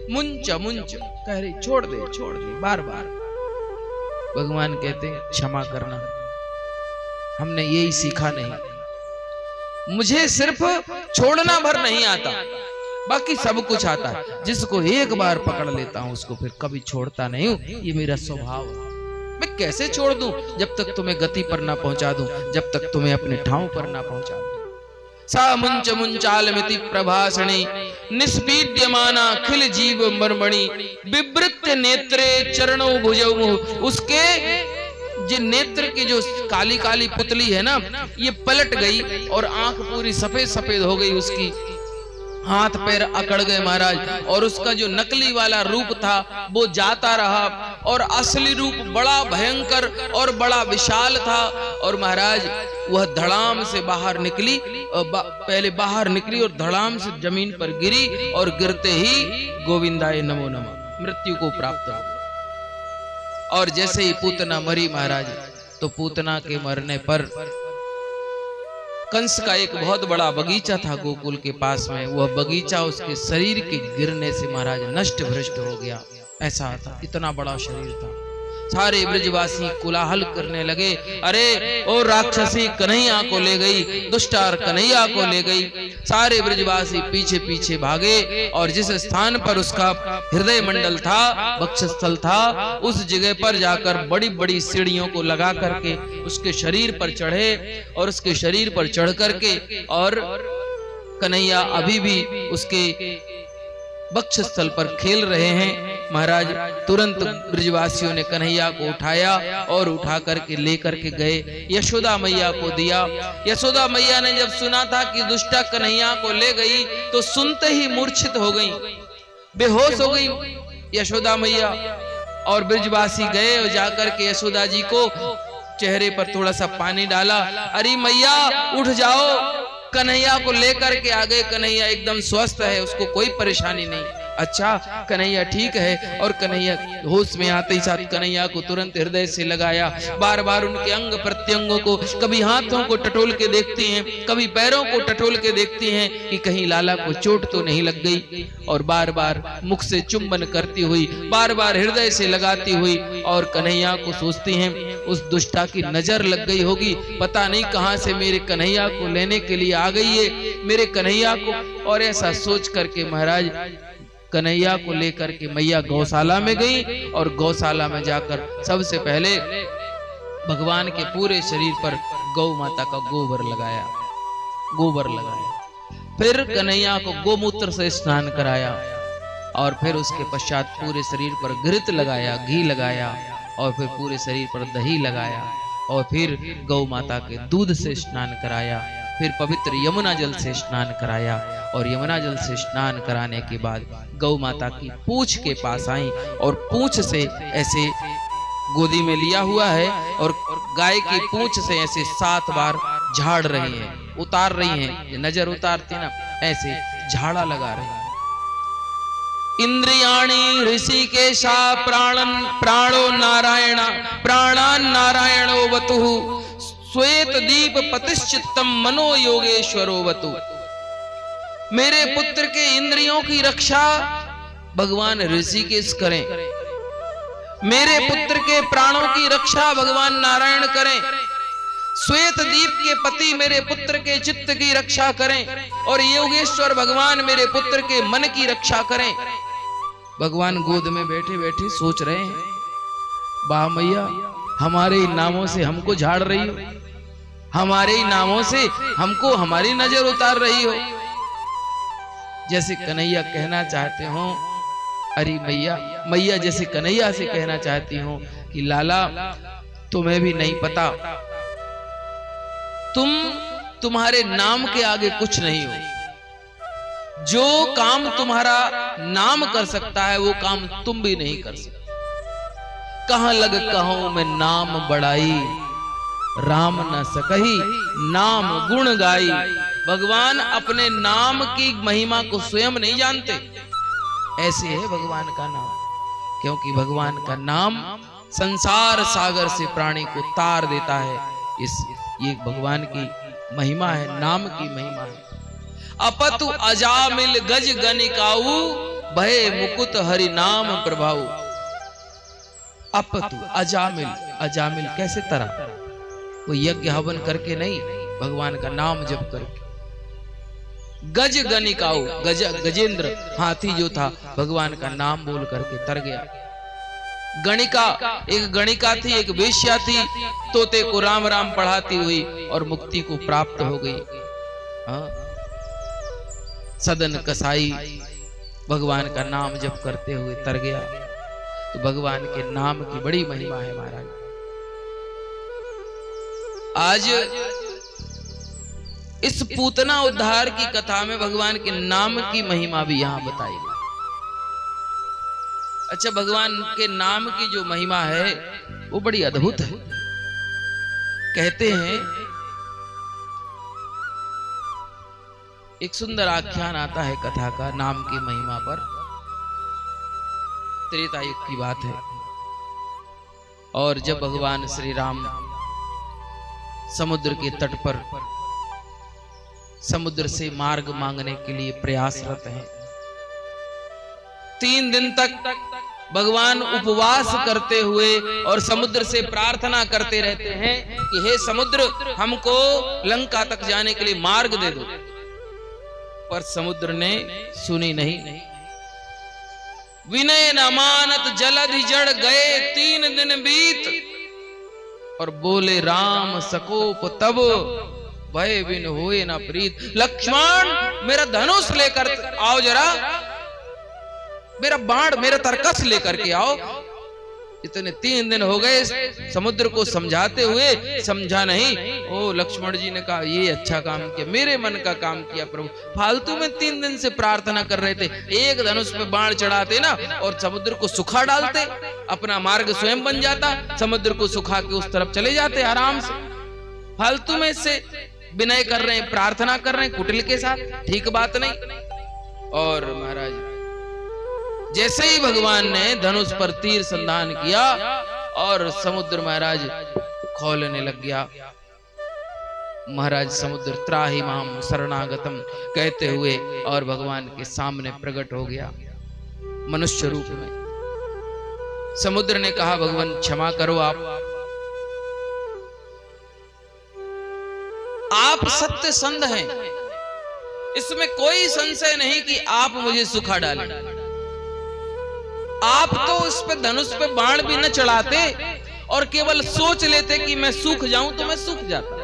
मुंच मुंच कह रही छोड़ दे बार बार। भगवान कहते हैं क्षमा करना, हमने यही सीखा नहीं। मुझे सिर्फ छोड़ना भर नहीं आता, बाकी सब कुछ आता है। जिसको एक बार पकड़ लेता हूं उसको फिर कभी छोड़ता नहीं हूं, ये मेरा स्वभाव है। मैं कैसे छोड़ दूं जब तक तुम्हें गति पर ना पहुंचा दूं, जब तक तुम्हें अपने ठाव पर ना पहुंचा दूं। सा मुंच मुंचालमिति प्रभाषणे निष्पीड्यमाना खिल जीव मर्मणि विवृत्य नेत्रे चरणों भुजौ। उसके जो नेत्र की जो काली काली पुतली है ना, ये पलट गई और आंख पूरी सफेद सफेद हो गई उसकी, हाथ पैर अकड़ गए महाराज। और उसका जो नकली वाला रूप था वो जाता रहा और असली रूप बड़ा भयंकर और बड़ा विशाल था। और महाराज वह धड़ाम से बाहर निकली, पहले बाहर निकली और धड़ाम से जमीन पर गिरी और गिरते ही गोविंदाय नमो नमः मृत्यु को प्राप्त हो। और जैसे ही पूतना मरी महाराज, तो पूतना के मरने पर कंस का एक बहुत बड़ा बगीचा था गोकुल के पास में, वह बगीचा उसके शरीर के गिरने से महाराज नष्ट भ्रष्ट हो गया। ऐसा था, इतना बड़ा शरीर था। सारे ब्रजवासी कोलाहल करने लगे, अरे ओ राक्षसी कन्हैया को ले गई, दुष्टार कन्हैया को ले गई। सारे ब्रजवासी पीछे पीछे भागे और जिस स्थान पर उसका हृदय मंडल था, वक्षस्थल था, उस जगह पर जाकर बड़ी बड़ी सीढ़ियों को लगा करके उसके शरीर पर चढ़े और उसके शरीर पर चढ़ करके, और कन्हैया अभी भी उसके वक्षस्थल पर खेल रहे हैं। महाराज तुरंत ब्रजवासियों ने कन्हैया को उठाया और उठा करके लेकर के गए, यशोदा मैया को दिया। यशोदा मैया ने जब सुना था कि दुष्टा कन्हैया को ले गई, तो सुनते ही मूर्छित हो गई, बेहोश हो गई यशोदा मैया। और ब्रजवासी गए और जाकर के यशोदा जी को चेहरे पर थोड़ा सा पानी डाला, अरे मैया उठ जाओ, कन्हैया को लेकर के आ गए। कन्हैया एकदम स्वस्थ है, उसको कोई परेशानी नहीं। अच्छा कन्हैया ठीक है। और कन्हैया होश में आते ही साथ कन्हैया को तुरंत हृदय से लगाया, बार बार उनके अंग प्रत्यंगों को, कभी हाथों को टटोल के देखती हैं, कभी पैरों को टटोल के देखती हैं कि कहीं लाला को चोट तो नहीं लग गई। और बार बार मुख से चुंबन करती हुई, बार बार हृदय से लगाती हुई, और कन्हैया को सोचती हैं उस दुष्टा की नजर लग गई होगी, पता नहीं कहां से मेरे कन्हैया को लेने के लिए आ गई है, मेरे कन्हैया को। और ऐसा सोच करके महाराज कन्हैया को लेकर के मैया गौशाला में गई और गौशाला में जाकर सबसे पहले भगवान के पूरे शरीर पर गौ माता का गोबर लगाया। फिर कन्हैया को गोमूत्र से स्नान कराया और फिर उसके पश्चात पूरे शरीर पर घृत लगाया, घी लगाया, और फिर पूरे शरीर पर दही लगाया, और फिर गौ माता के दूध से स्नान कराया, फिर पवित्र यमुना जल से स्नान कराया। और यमुना जल से स्नान कराने के बाद गौ माता की पूंछ के पास आई और पूंछ से ऐसे गोदी में लिया हुआ है और गाय की पूंछ से ऐसे 7 बार झाड़ रही है, उतार रही है, नजर उतारती ना, ऐसे झाड़ा लगा रही है। इंद्रियाणि ऋषिकेशा प्राणो नारायण प्राणान नारायणो वतुः श्वेत दीप पतिश्चित्तम मनो योगेश्वरो वतु। मेरे पुत्र के इंद्रियों की रक्षा भगवान ऋषिकेश करें, मेरे पुत्र के प्राणों की रक्षा भगवान नारायण करें, श्वेत दीप के पति मेरे पुत्र के चित्त की रक्षा करें, और योगेश्वर भगवान मेरे पुत्र के मन की रक्षा करें। भगवान गोद में बैठे बैठे सोच रहे हैं, वाह मैया हमारे इन नामों से हमको झाड़ रही हो, हमारे ही नामों से हमको हमारी नजर उतार रही हो। जैसे कन्हैया कहना चाहते हो, अरे मैया जैसे कन्हैया से कहना चाहती हो कि लाला तुम्हें भी नहीं पता, तुम्हारे नाम के आगे कुछ नहीं हो। जो काम तुम्हारा नाम कर सकता है वो काम तुम भी नहीं कर सकते। कहां लग कहूं मैं नाम बढ़ाई, राम न सकही नाम गुण गाई। भगवान अपने नाम की महिमा को स्वयं नहीं जानते, ऐसे है भगवान का नाम, क्योंकि भगवान का नाम संसार सागर से प्राणी को तार देता है। ये भगवान की महिमा है, नाम की महिमा है। अपतु अजामिल गज गनिकाऊ भय मुकुट हरि नाम प्रभाव। अपतु अजामिल, अजामिल कैसे तरा? वो यज्ञ हवन करके नहीं, भगवान का नाम जप करके। गज गनिकाऊ, गजेंद्र हाथी जो था भगवान का नाम बोल करके तर गया। गणिका, एक गणिका थी, एक वेश्या थी, तोते को राम राम पढ़ाती हुई और मुक्ति को प्राप्त हो गई। सदन कसाई भगवान का नाम जप करते हुए तर गया। तो भगवान के नाम की बड़ी महिमा है महाराज। आज इस पूतना उद्धार की कथा में भगवान के नाम की महिमा भी यहां बताई गई। अच्छा, भगवान के नाम की जो महिमा है वो बड़ी अद्भुत है। कहते हैं, एक सुंदर आख्यान आता है कथा का नाम की महिमा पर। त्रेता युग की बात है, और जब भगवान श्री राम समुद्र के तट पर समुद्र से मार्ग मांगने के लिए प्रयासरत हैं। 3 दिन तक भगवान उपवास करते हुए और समुद्र से प्रार्थना करते रहते हैं कि हे समुद्र, हमको लंका तक जाने के लिए मार्ग दे दो। पर समुद्र ने सुनी नहीं। विनय न मानत जलधि जड़ गए 3 दिन बीत, और बोले राम सकोप तब भय बिन होए न प्रीत। लक्ष्मण, मेरा धनुष लेकर आओ, जरा मेरा बाण, मेरा तरकस लेकर के आओ। इतने 3 दिन हो गए समुद्र को समझाते हुए, समझा नहीं। ओ लक्ष्मण जी ने कहा, ये अच्छा काम किया, मेरे मन का काम किया प्रभु। फालतू में 3 दिन से प्रार्थना कर रहे थे, एक धनुष पे बाण चढ़ाते ना और समुद्र को सुखा डालते, अपना मार्ग स्वयं बन जाता, समुद्र को सुखा के उस तरफ चले जाते आराम से। फालतू में से विनय कर रहे हैं, प्रार्थना कर रहे हैं कुटिल के साथ, ठीक बात नहीं। और महाराज जैसे ही भगवान ने धनुष पर तीर संधान किया और समुद्र महाराज खौलने लग गया। महाराज समुद्र त्राहि माम शरणागतम कहते हुए और भगवान के सामने प्रकट हो गया मनुष्य रूप में। समुद्र ने कहा, भगवान क्षमा करो, आप सत्य संध हैं, इसमें कोई संशय नहीं कि आप मुझे सुखा डालें। आप तो इस पे धनुष पे बाण भी न चढ़ाते और केवल सोच लेते कि मैं सूख जाऊं तो मैं सूख जाता।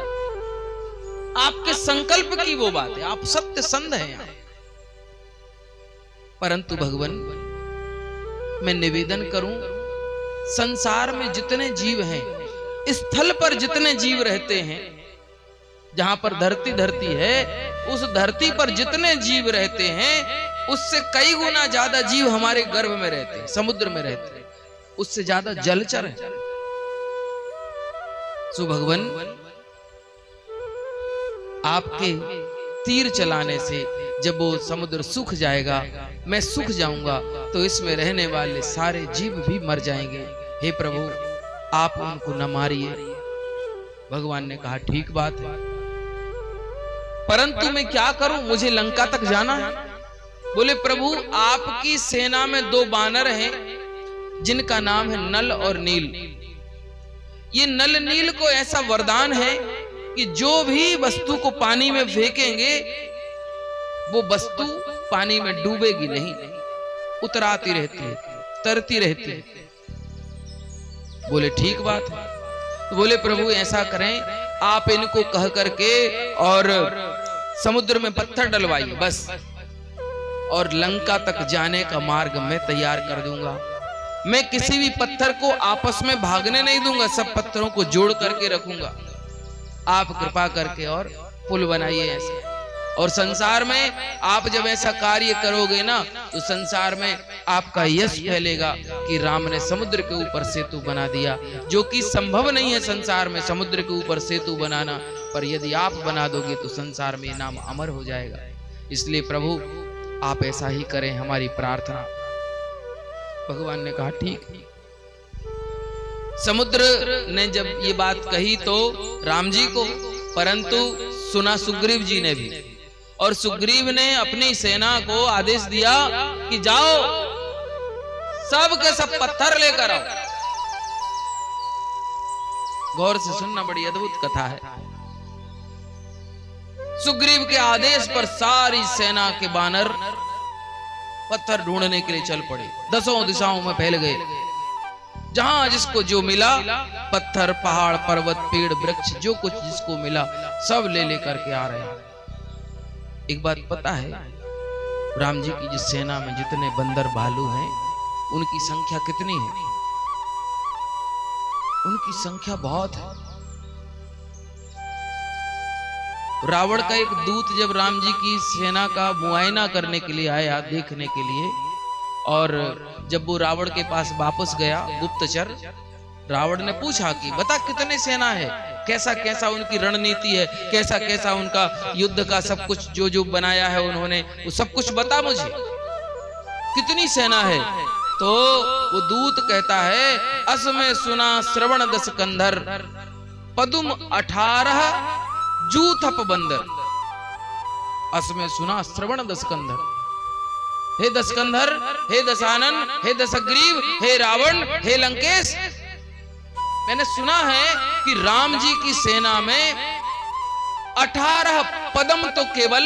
आपके संकल्प की वो बात है, आप सत्य संध हैं। परंतु भगवान, मैं निवेदन करूं, संसार में जितने जीव हैं, स्थल पर जितने जीव रहते हैं, जहां पर धरती है, उस धरती पर जितने जीव रहते हैं उससे कई गुना ज्यादा जीव हमारे गर्भ में रहते हैं, समुद्र में रहते हैं, उससे ज्यादा जलचर है। सो भगवान, आपके तीर चलाने से जब वो समुद्र सूख जाएगा, मैं सूख जाऊंगा, तो इसमें रहने वाले सारे जीव भी मर जाएंगे। हे प्रभु, आप उनको न मारिए। भगवान ने कहा, ठीक बात है, परंतु मैं क्या करूं, मुझे लंका तक जाना है। बोले, प्रभु आपकी सेना में 2 बानर हैं जिनका नाम है नल और नील। ये नल नील को ऐसा वरदान है कि जो भी वस्तु को पानी में फेंकेंगे वो वस्तु पानी में डूबेगी नहीं, उतराती रहती है, तरती रहती है। बोले, ठीक बात है। तो बोले, प्रभु ऐसा करें, आप इनको कह करके और समुद्र में पत्थर डलवाइए बस, और लंका तक जाने का मार्ग मैं तैयार कर दूंगा। मैं किसी भी पत्थर को आपस में भागने नहीं दूंगा, सब पत्थरों को जोड़ करके रखूंगा। आप कृपा करके और पुल बनाइए ऐसे। और संसार में आप जब ऐसा कार्य करोगे ना, तो संसार में आपका यश फैलेगा कि राम ने समुद्र के ऊपर सेतु बना दिया, जो कि संभव नहीं है संसार में समुद्र के ऊपर सेतु बनाना, पर यदि आप बना दोगे तो संसार में नाम अमर हो जाएगा। इसलिए प्रभु आप ऐसा ही करें, हमारी प्रार्थना। भगवान ने कहा, ठीक। समुद्र ने जब ये बात कही तो राम जी को, परंतु सुना सुग्रीव जी ने भी, और सुग्रीव ने अपनी सेना को आदेश दिया कि जाओ सब के सब पत्थर लेकर आओ। गौर से सुनना, बड़ी अद्भुत कथा है। सुग्रीव के आदेश पर सारी सेना के बानर पत्थर ढूंढने के लिए चल पड़े, दसों दिशाओं में फैल गए। जहां जिसको जो मिला, पत्थर, पहाड़, पर्वत, पेड़, वृक्ष, जो कुछ जिसको मिला सब ले लेकर के आ रहे हैं। एक बात पता है, राम जी की जिस सेना में जितने बंदर भालू हैं, उनकी संख्या कितनी है? उनकी संख्या बहुत है। रावण का एक दूत जब राम जी की सेना का मुआयना करने के लिए आया, देखने के लिए, और जब वो रावण के पास वापस गया गुप्तचर, रावण ने पूछा कि बता कितने सेना है, कैसा कैसा उनकी रणनीति है, कैसा कैसा उनका युद्ध का सब कुछ जो जो बनाया है उन्होंने, वो सब कुछ बता मुझे, कितनी सेना है। तो वो दूत कहता है, अस में सुना श्रवण 10 कंधर, पदुम 18 जूथप बंदर। अस में सुना श्रवण 10 कंधर। हे 10 कंधर, हे दशानन, हे दशग्रीव, हे रावण, हे लंकेश, मैंने सुना है कि राम जी की सेना में 18 पदम तो केवल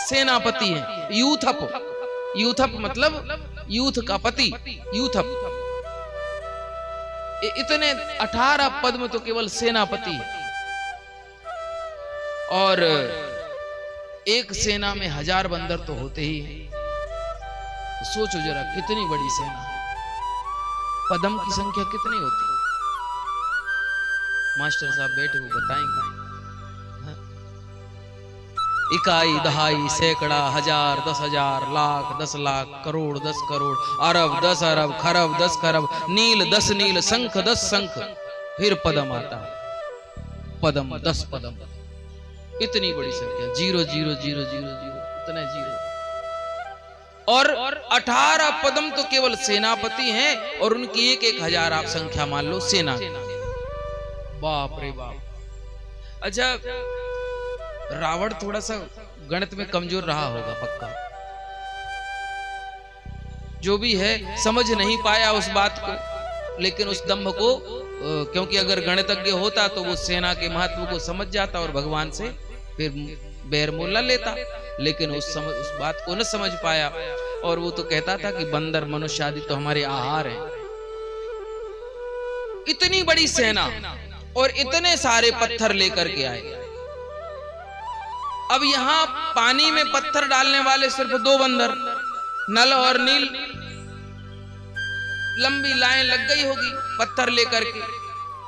सेनापति हैं। यूथप, यूथप मतलब यूथ का पति, यूथप। इतने 18 पद में तो केवल सेनापति है। और एक सेना में 1000 बंदर तो होते ही हैं। तो सोचो जरा कितनी बड़ी सेना, पदम की संख्या कितनी होती है? मास्टर साहब बैठे वो बताएंगे। इकाई, दहाई, सैकड़ा, 1000, 10,000, लाख, 10 लाख, करोड़, 10 करोड़, अरब, 10 अरब, खरब, 10 खरब, नील, 10 नील, शंख, 10 शंख, फिर पदम आता है, पदम, 10 पदम, इतनी बड़ी संख्या, 0 0 0 0 0, इतने जीरो। और 18 पदम तो केवल सेनापति हैं, और उनकी 1-1 आप संख्या मान लो सेना। बाप रे बाप। अच्छा, रावण थोड़ा सा गणित में कमजोर रहा होगा पक्का, जो भी है समझ नहीं पाया उस बात को, लेकिन उस दंभ को, क्योंकि अगर गणितज्ञ होता तो वो सेना के महत्व को समझ जाता और भगवान से फिर बैर मोल न लेता, लेकिन उस बात को न समझ पाया। और वो तो कहता था कि बंदर मनुष्य आदि तो हमारे आहार हैं। इतनी बड़ी सेना और इतने सारे पत्थर लेकर के आए। अब यहां पानी में पत्थर डालने वाले सिर्फ 2 बंदर, नल और नील। लंबी लाइन लग गई होगी पत्थर लेकर के,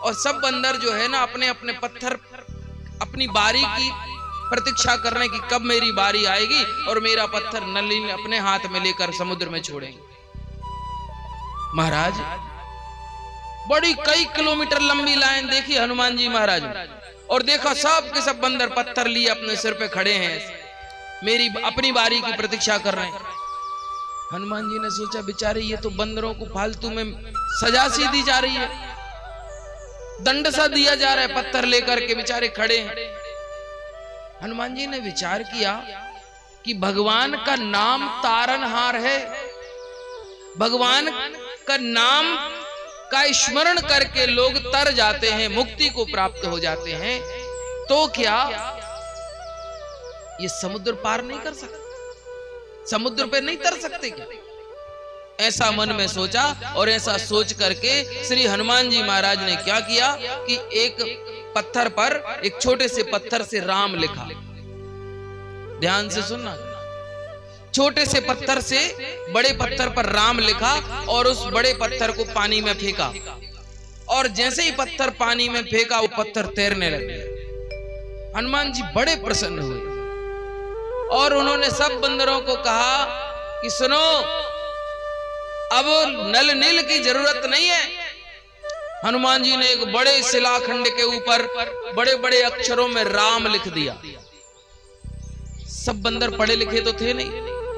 और सब बंदर जो है ना अपने अपने पत्थर, अपनी बारी की प्रतीक्षा करने की, कब मेरी बारी आएगी और मेरा पत्थर नल नील अपने हाथ में लेकर समुद्र में छोड़ेंगे। महाराज बड़ी कई किलोमीटर लंबी लाइन देखी हनुमान जी महाराज, और देखा सब के सब बंदर पत्थर लिए अपने सिर पे खड़े हैं, मेरी अपनी बारी की प्रतीक्षा कर रहे हैं। हनुमान जी ने सोचा बेचारे ये तो बंदरों को फालतू में सजा सी दी जा रही है, दंड सा दिया जा रहा है, पत्थर लेकर के बेचारे खड़े हैं। हनुमान जी ने विचार किया कि भगवान का नाम तारनहार है, भगवान का नाम का स्मरण करके लोग तर जाते हैं, मुक्ति को प्राप्त हो जाते हैं, तो क्या ये समुद्र पार नहीं कर सकते? समुद्र पे नहीं तर सकते क्या? ऐसा मन में सोचा, और ऐसा सोच करके श्री हनुमान जी महाराज ने क्या किया कि एक पत्थर पर, एक छोटे से पत्थर से राम लिखा। ध्यान से सुनना, छोटे से पत्थर से बड़े पत्थर पर राम लिखा, और उस बड़े पत्थर को पानी में फेंका, और जैसे ही पत्थर पानी में फेंका वो पत्थर तैरने लगे। हनुमान जी बड़े प्रसन्न हुए, और उन्होंने सब बंदरों को कहा कि सुनो, अब नल नील की जरूरत नहीं है। हनुमान जी ने एक बड़े शिलाखंड के ऊपर बड़े बड़े अक्षरों में राम लिख दिया। सब बंदर पढ़े लिखे तो थे नहीं,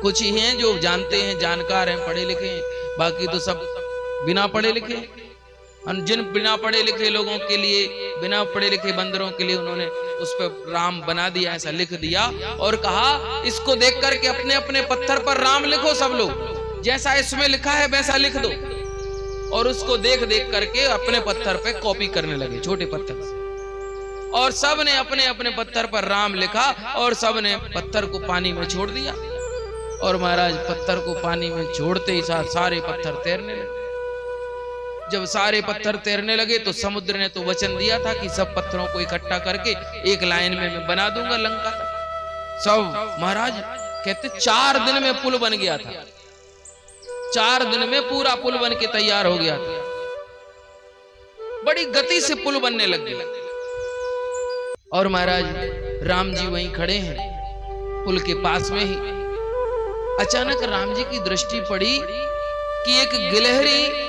कुछ ही हैं जो जानते हैं, जानकार हैं, पढ़े लिखे हैं, बाकी तो सब बिना पढ़े लिखे। जिन बिना पढ़े लिखे लोगों के लिए, बिना पढ़े लिखे बंदरों के लिए उन्होंने उस पर राम बना दिया, ऐसा लिख दिया और कहा इसको देख करके अपने अपने पत्थर पर राम लिखो सब लोग, जैसा इसमें लिखा है वैसा लिख दो। और उसको देख देख करके अपने पत्थर पे कॉपी करने लगे, छोटे पत्थर से, और सब ने अपने अपने पत्थर पर राम लिखा और सब ने पत्थर को पानी में छोड़ दिया। और महाराज पत्थर को पानी में छोड़ते ही सारे पत्थर तैरने लगे। जब सारे पत्थर तैरने लगे तो समुद्र ने तो वचन दिया था कि सब पत्थरों को इकट्ठा करके एक लाइन में मैं बना दूंगा लंका तक। सब महाराज कहते 4 दिन में पुल बन गया था, 4 दिन में पूरा पुल बन के तैयार हो गया था। बड़ी गति से पुल बनने लग गया। और महाराज राम जी वहीं खड़े हैं पुल के पास में ही। अचानक राम जी की दृष्टि पड़ी कि एक गिलहरी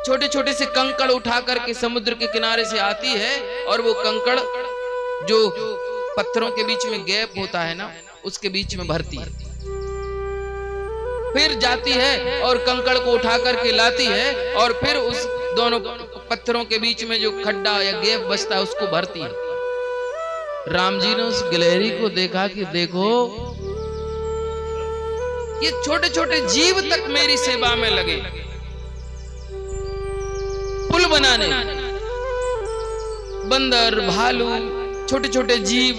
छोटे छोटे से कंकड़ उठा करके समुद्र के किनारे से आती है और वो कंकड़ जो पत्थरों के बीच में गैप होता है ना, उसके बीच में भरती है, फिर जाती है और कंकड़ को उठा करके लाती है और फिर उस दोनों पत्थरों के बीच में जो खड्डा या गैप बचता है उसको भरती है। राम जी ने उस गिलहरी को देखा कि देखो ये छोटे छोटे जीव तक मेरी सेवा में लगे, पुल बनाने, बंदर, भालू, छोटे छोटे जीव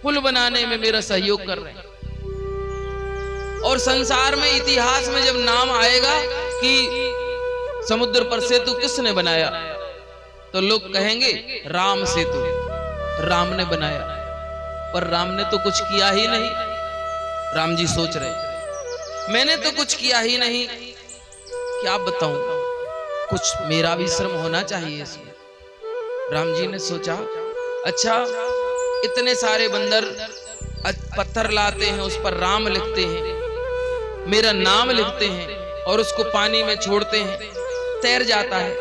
पुल बनाने में मेरा सहयोग कर रहे हैं। और संसार में, इतिहास में जब नाम आएगा कि समुद्र पर सेतु किसने बनाया, तो लोग कहेंगे राम सेतु, राम ने बनाया। पर राम ने तो कुछ किया ही नहीं। राम जी सोच रहे मैंने तो कुछ किया ही नहीं, क्या बताऊं, कुछ मेरा भी श्रम होना चाहिए इसमें। राम जी ने सोचा अच्छा इतने सारे बंदर पत्थर लाते हैं, उस पर राम लिखते हैं, मेरा नाम लिखते हैं और उसको पानी में छोड़ते हैं, तैर जाता है,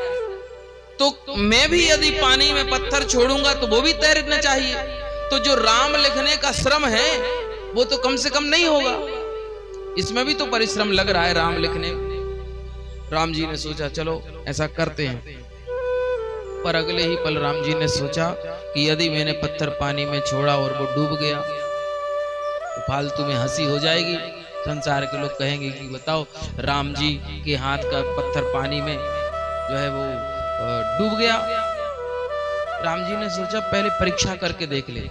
तो मैं भी यदि पानी में पत्थर छोड़ूंगा तो वो भी तैरना चाहिए। तो जो राम लिखने का श्रम है वो तो कम से कम नहीं होगा, इसमें भी तो परिश्रम लग रहा है राम लिखने में। राम जी ने सोचा चलो ऐसा करते हैं। पर अगले ही पल राम जी ने सोचा कि यदि मैंने पत्थर पानी में छोड़ा और वो डूब गया तो फालतू में हंसी हो जाएगी, संसार के लोग कहेंगे कि बताओ राम जी के हाथ का पत्थर पानी में जो है वो डूब गया। राम जी ने सोचा पहले परीक्षा करके देख ले,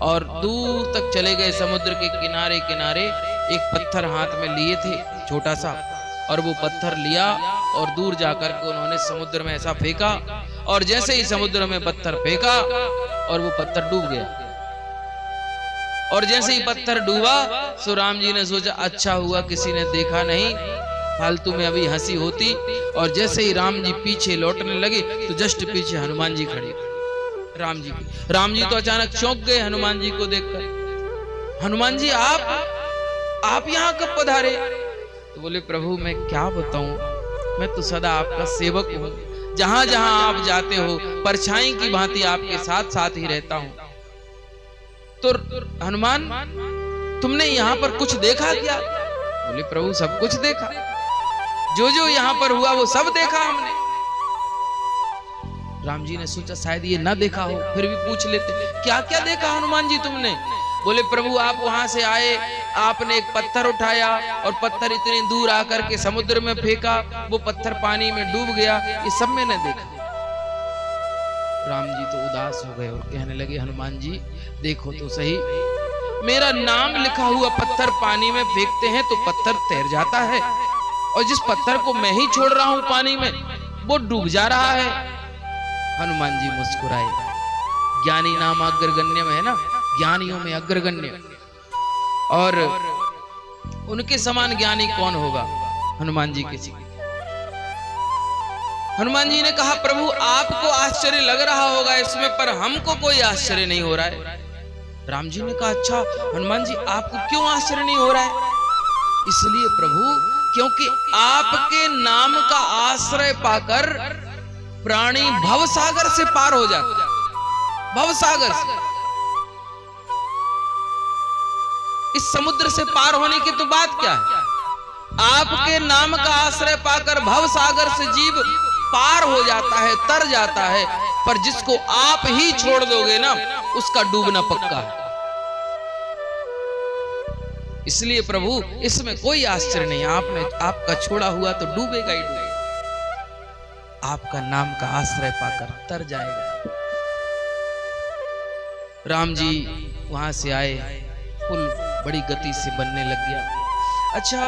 और दूर तक चले गए। समुद्र के किनारे किनारे एक पत्थर हाथ में लिए थे छोटा सा, और वो पत्थर लिया और दूर जाकर के उन्होंने समुद्र में ऐसा फेंका, और जैसे ही समुद्र में पत्थर फेंका और वो पत्थर डूब गया। और जैसे ही पत्थर डूबा तो राम जी ने सोचा अच्छा हुआ किसी ने देखा नहीं, फालतू में अभी हंसी होती। और जैसे ही राम जी पीछे लौटने लगे तो जस्ट पीछे हनुमान जी खड़े राम जी तो अचानक चौंक गए हनुमान जी को देखकर। हनुमान जी आप यहाँ कब पधारे? तो बोले प्रभु मैं क्या बताऊं, मैं तो सदा आपका सेवक हूं, जहां जहां आप जाते हो परछाई की भांति आपके साथ साथ ही रहता हूं। तो हनुमान तुमने यहाँ पर कुछ देखा क्या? बोले प्रभु सब कुछ देखा, जो जो यहाँ पर हुआ वो सब देखा हमने। राम जी ने सोचा शायद ये ना देखा हो, फिर भी पूछ लेते क्या क्या देखा हनुमान जी तुमने? बोले प्रभु आप वहां से आए, आपने एक पत्थर उठाया और पत्थर इतनी दूर आकर के समुद्र में फेंका, वो पत्थर पानी में डूब गया, ये सब मैंने देखा। राम जी तो उदास हो गए और कहने लगे हनुमान जी देखो तो सही, मेरा नाम लिखा हुआ पत्थर पानी में फेंकते हैं तो पत्थर तैर जाता है, और जिस पत्थर को मैं ही छोड़ रहा हूं पानी में वो डूब जा रहा है। हनुमान जी मुस्कुराए। ज्ञानी नाम अग्रगण्य में है ना, ज्ञानियों में अग्रगण्य, और उनके समान ज्ञानी कौन होगा? हनुमान जी किसी। हनुमान जी ने कहा प्रभु आपको आश्चर्य लग रहा होगा इसमें, पर हमको कोई आश्चर्य नहीं हो रहा है। राम जी ने कहा अच्छा हनुमान जी आपको क्यों आश्चर्य नहीं हो रहा है? इसलिए प्रभु क्योंकि आपके नाम का आश्रय पाकर प्राणी भवसागर से पार हो जाता, भवसागर से। इस समुद्र से पार होने की तो बात क्या है, आपके नाम का आश्रय पाकर भवसागर से जीव पार हो जाता है, तर जाता है, पर जिसको आप ही छोड़ दोगे ना, उसका डूबना पक्का है। इसलिए प्रभु इसमें कोई आश्चर्य नहीं, आपने आपका छोड़ा हुआ तो डूबेगा ही डूबेगा, आपका नाम का आश्रय पाकर तर जाएगा। राम जी वहां से आए, पुल बड़ी गति से बनने लग गया। अच्छा,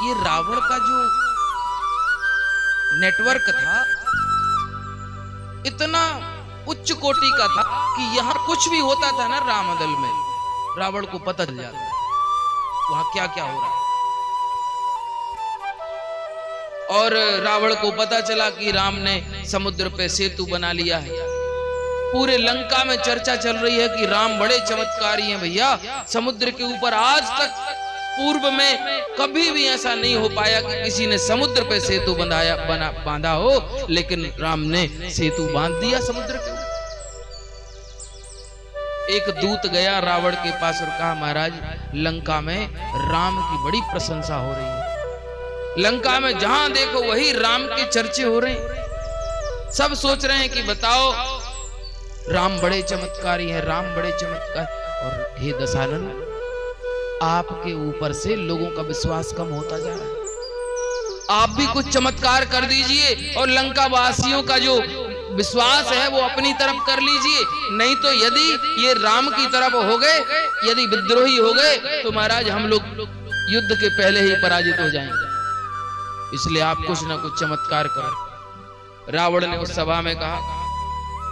ये रावण का जो नेटवर्क था इतना उच्च कोटि का था कि यहां कुछ भी होता था ना रामदल में, रावण को पता चल जाता वहां क्या क्या हो रहा है। और रावण को पता चला कि राम ने समुद्र पे सेतु बना लिया है। पूरे लंका में चर्चा चल रही है कि राम बड़े चमत्कारी हैं भैया, समुद्र के ऊपर आज तक पूर्व में कभी भी ऐसा नहीं हो पाया कि किसी ने समुद्र पे सेतु बांधा हो, लेकिन राम ने सेतु बांध दिया समुद्र के ऊपर। एक दूत गया रावण के पास और कहा, महाराज लंका में राम की बड़ी प्रशंसा हो रही है, लंका में जहां देखो वही राम के चर्चे हो रहे हैं, सब सोच रहे हैं कि बताओ राम बड़े चमत्कारी हैं, राम बड़े चमत्कार। और हे दशानन, आपके ऊपर से लोगों का विश्वास कम होता जा रहा है, आप भी कुछ चमत्कार कर दीजिए और लंका वासियों का जो विश्वास है वो अपनी तरफ कर लीजिए, नहीं तो यदि ये राम की तरफ हो गए, यदि विद्रोही हो गए तो महाराज हम लोग युद्ध के पहले ही पराजित हो जाएंगे, इसलिए आप कुछ ना कुछ चमत्कार करो। रावण ने उस सभा में कहा,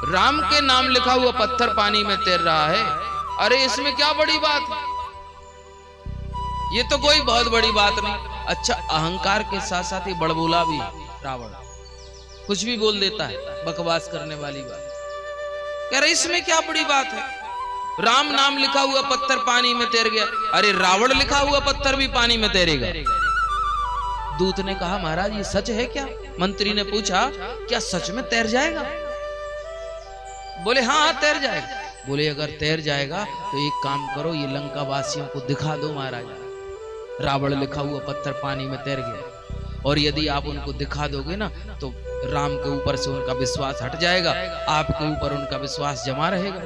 राम के नाम लिखा हुआ पत्थर पानी में तैर रहा है, अरे इसमें क्या बड़ी बात है, ये तो कोई बहुत बड़ी बात नहीं। अच्छा, अहंकार के साथ साथ ही बड़बोला भी रावण, कुछ भी बोल देता है, बकवास करने वाली बात। कह रहे इसमें क्या बड़ी बात है, राम नाम लिखा हुआ पत्थर पानी में तैर गया, अरे रावण लिखा हुआ पत्थर भी पानी में तैरेगा। दूत ने कहा, महाराज ये सच है क्या? मंत्री ने पूछा, क्या सच में तैर जाएगा? बोले हाँ तैर जाएगा। बोले अगर तैर जाएगा तो एक काम करो, ये लंका वासियों को दिखा दो महाराज, रावण लिखा हुआ पत्थर पानी में तैर गया, और यदि आप उनको दिखा दोगे ना तो राम के ऊपर से उनका विश्वास हट जाएगा, आपके ऊपर उनका विश्वास जमा रहेगा।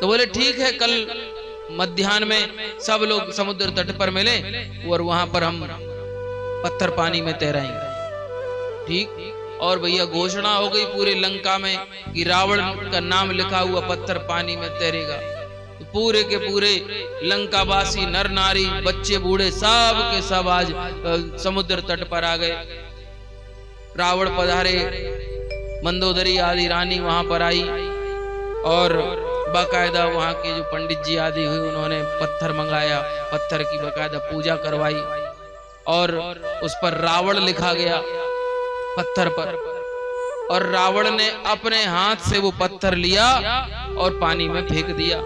तो बोले ठीक है, कल मध्याह्न में सब लोग समुद्र तट पर मिले और वहां पर हम पत्थर पानी में तैराएंगे। ठीक, और भैया घोषणा हो गई पूरे लंका में कि रावण का नाम लिखा हुआ पत्थर पानी में तैरेगा। तो पूरे के पूरे लंकावासी नर नारी बच्चे बूढ़े सब के सब आज समुद्र तट पर आ गए। रावण पधारे, मंदोदरी आदि रानी वहां पर आई और बाकायदा वहां के जो पंडित जी आदि हुए उन्होंने पत्थर मंगाया, पत्थर की बाकायदा पूजा करवाई और उस पर रावण लिखा गया पत्थर पर, और रावण ने अपने हाथ से वो पत्थर लिया और पानी में फेंक दिया।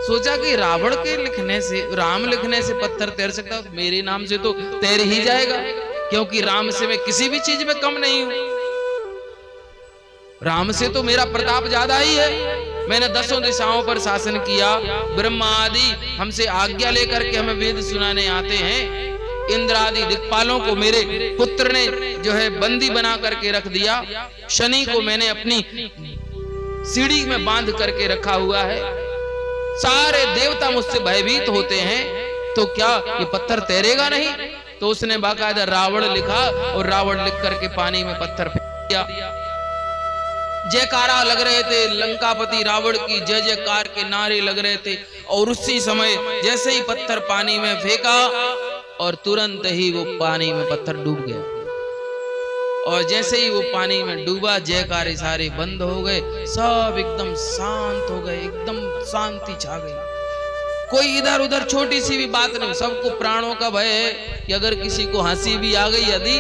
सोचा कि रावण के लिखने से, राम लिखने से पत्थर तैर सकता, मेरे नाम से तो तैर ही जाएगा, क्योंकि राम से मैं किसी भी चीज में कम नहीं हूं, राम से तो मेरा प्रताप ज्यादा ही है। मैंने 10 दिशाओं पर शासन किया, ब्रह्मा आदि हमसे आज्ञा लेकर के हमें वेद सुनाने आते हैं, इंद्र आदि दिक्पालों को मेरे पुत्र ने जो है बंदी बना करके रख दिया, शनि को मैंने अपनी सीढ़ी में बांध करके रखा हुआ है, सारे देवता मुझसे भयभीत होते हैं, तो क्या ये पत्थर तैरेगा नहीं? तो उसने बाकायदा रावण लिखा और रावण लिख करके पानी में पत्थर फेंक दिया। जयकारा लग रहे थे, लंकापति रावण की जय जयकार के नारे लग रहे थे, और उसी समय जैसे ही पत्थर पानी में फेंका और तुरंत ही वो पानी में पत्थर डूब गया, और जैसे ही वो पानी में डूबा जयकारे सारे बंद हो गए, सब एकदम शांत हो गए, एकदम शांति छा गई, कोई इधर उधर छोटी सी भी बात नहीं। सबको प्राणों का भय है कि अगर किसी को हंसी भी आ गई यदि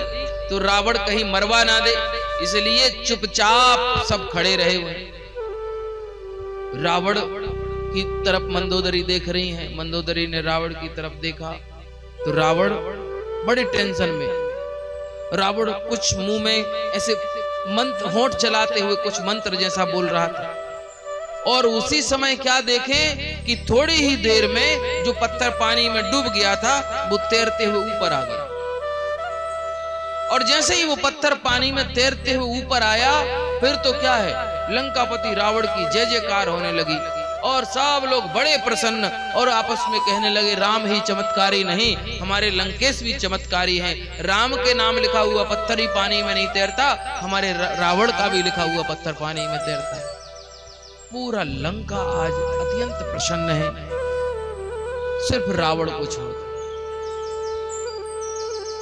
तो रावण कहीं मरवा ना दे, इसलिए चुपचाप सब खड़े रहे हुए। रावण की तरफ मंदोदरी देख रही है, मंदोदरी ने रावण की तरफ देखा तो रावण बड़े टेंशन में, रावण कुछ मुंह में ऐसे मंत्र होंठ चलाते हुए कुछ मंत्र जैसा बोल रहा था, और उसी समय क्या देखे कि थोड़ी ही देर में जो पत्थर पानी में डूब गया था वो तैरते हुए ऊपर आ गया, और जैसे ही वो पत्थर पानी में तैरते हुए ऊपर आया, फिर तो क्या है, लंकापति रावण की जय जयकार होने लगी और सब लोग बड़े प्रसन्न और आपस में कहने लगे, राम ही चमत्कारी नहीं, हमारे लंकेश भी चमत्कारी हैं। राम के नाम लिखा हुआ पत्थर ही पानी में नहीं तैरता, हमारे रावण का भी लिखा हुआ पत्थर पानी में तैरता है। पूरा लंका आज अत्यंत प्रसन्न है, सिर्फ रावण को छोड़।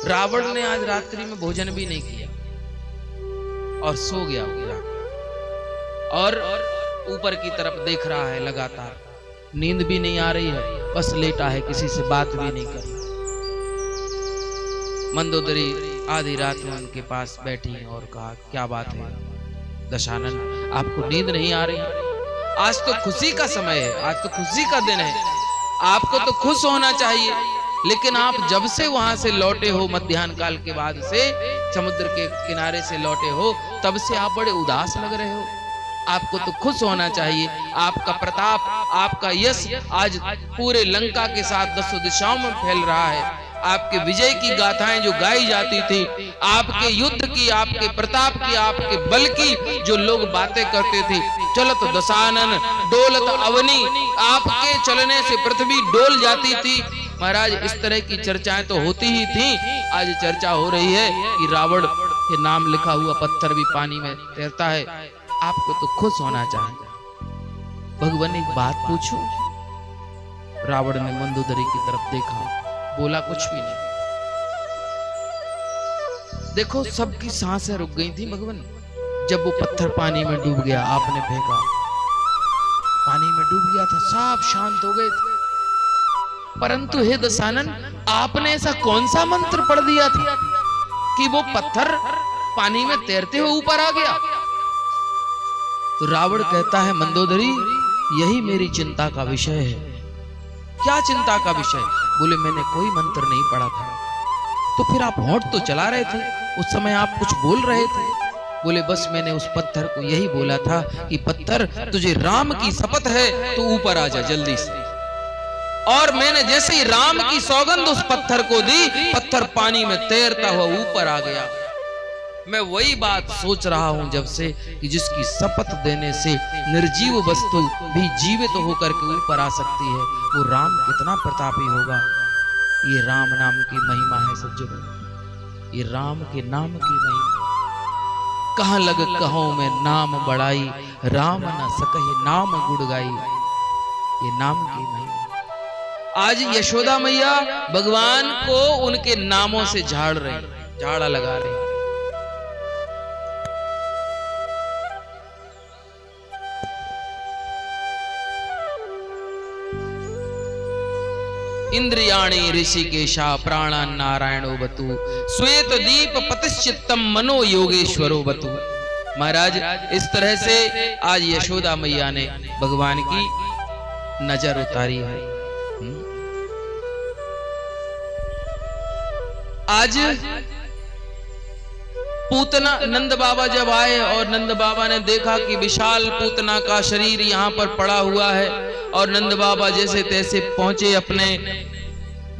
रावण ने आज रात्रि में भोजन भी नहीं किया और सो गया और ऊपर की तरफ देख रहा है लगातार, नींद भी नहीं आ रही है, बस लेटा है, किसी से बात भी नहीं कर रहा। मंदोदरी आधी रात में उनके पास बैठी और कहा, क्या बात है दशानन, आपको नींद नहीं आ रही? आज तो खुशी का समय है, आज तो खुशी का दिन है, आपको तो खुश होना चाहिए, लेकिन आप जब से वहां से लौटे हो, मध्याह्न काल के बाद से समुद्र के किनारे से लौटे हो, तब से आप बड़े उदास लग रहे हो। आपको तो खुश होना चाहिए, आपका प्रताप, आपका यश आज पूरे लंका के साथ 10 दिशाओं में फैल रहा है। आपके विजय की गाथाएं जो गाई जाती थी, आपके युद्ध की, आपके प्रताप की, आपके बल की जो लोग बातें करते थे, चलत दशानन डोलत अवनी, आपके चलने से पृथ्वी डोल जाती थी। महाराज इस तरह की चर्चाएं तो होती ही थी, आज चर्चा हो रही है कि रावण के नाम लिखा हुआ पत्थर भी पानी में तैरता है। आपको तो खुश होना चाहिए। भगवान एक बात पूछो? रावण ने मंदोदरी की तरफ देखा, बोला कुछ भी नहीं। देखो सबकी सांसें रुक गई थी भगवान, जब वो पत्थर पानी में डूब गया, आपने फेंका, पानी में डूब गया था, सब शांत हो गए थे। परंतु हे दशानन, आपने ऐसा कौन सा मंत्र पढ़ दिया था कि वो पत्थर पानी में तैरते हुए ऊपर आ गया? तो रावण कहता है, मंदोदरी यही मेरी चिंता का विषय है। क्या चिंता का विषय? बोले मैंने कोई मंत्र नहीं पढ़ा था। तो फिर आप होंठ तो चला रहे थे, उस समय आप कुछ बोल रहे थे। बोले बस मैंने उस पत्थर को यही बोला था कि पत्थर तुझे राम की शपथ है तो ऊपर आ जा जल्दी से। और मैंने जैसे ही राम की सौगंध उस पत्थर को दी, पत्थर पानी में तैरता हुआ ऊपर आ गया। मैं वही बात सोच रहा हूं जब से कि जिसकी शपथ देने से निर्जीव वस्तु भी जीवित होकर के ऊपर आ सकती है, वो राम कितना प्रतापी होगा। ये राम नाम की महिमा है सज्जनों, ये राम के नाम की महिमा। कहां लग कहो मैं नाम बढ़ाई, राम न सकहे नाम गुड़ गाई। ये नाम की महिमा। आज यशोदा मैया भगवान को उनके नामों से झाड़ रही, झाड़ा लगा रही। इंद्रियाणि ऋषिकेशा प्राणा नारायणो बतु, श्वेत दीप पतिश्चित्तम मनो योगेश्वरो बतु। महाराज इस तरह से आज यशोदा मैया ने भगवान की नजर उतारी है। आज पूतना नंद बाबा जब आए और नंद बाबा ने देखा कि विशाल पूतना का शरीर यहाँ पर पड़ा हुआ है, और नंद बाबा जैसे तैसे पहुंचे अपने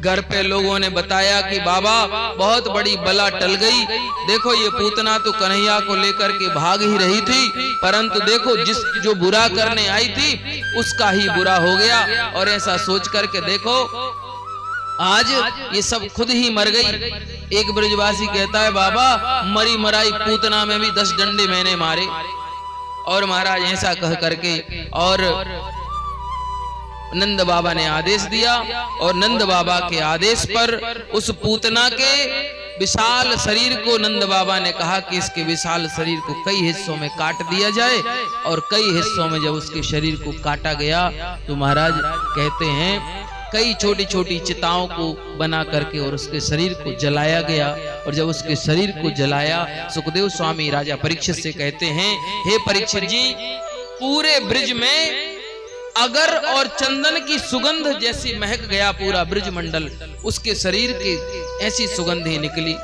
घर पे, लोगों ने बताया कि बाबा बहुत बड़ी बला टल गई। देखो ये पूतना तो कन्हैया को लेकर के भाग ही रही थी, परंतु देखो जो बुरा करने आई थी उसका ही बुरा हो गया। और ऐसा सोच करके देखो आज ये सब खुद ही मर गई। एक ब्रजवासी कहता है, बाबा मरी मराई पूतना में भी 10 डंडे मैंने मारे। और महाराज ऐसा कह करके और नंद बाबा ने आदेश दिया, और नंद बाबा के आदेश पर उस पूतना के विशाल शरीर को नंद बाबा ने कहा कि इसके विशाल शरीर को कई हिस्सों में काट दिया जाए। और कई हिस्सों में जब उसके शरीर को काटा गया तो महाराज कहते हैं कई छोटी छोटी चिताओं को बना करके और उसके शरीर को जलाया गया। और जब उसके शरीर को जलाया, सुखदेव स्वामी राजा परीक्षित से कहते हैं, हे परीक्षित जी, पूरे ब्रिज में अगर और चंदन की सुगंध जैसी महक गया पूरा ब्रिज मंडल, उसके शरीर की ऐसी सुगंधी निकली।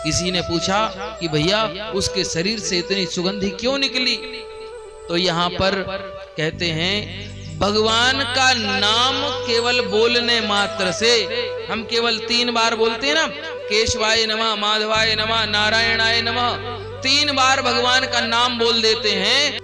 किसी ने पूछा कि भैया उसके शरीर से इतनी सुगंधी क्यों निकली? तो यहाँ पर कहते हैं भगवान का नाम केवल बोलने मात्र से, हम केवल 3 बार बोलते हैं ना, केशवाय नमः, माधवाय नमः, नारायणाय नमः, 3 बार भगवान का नाम बोल देते हैं,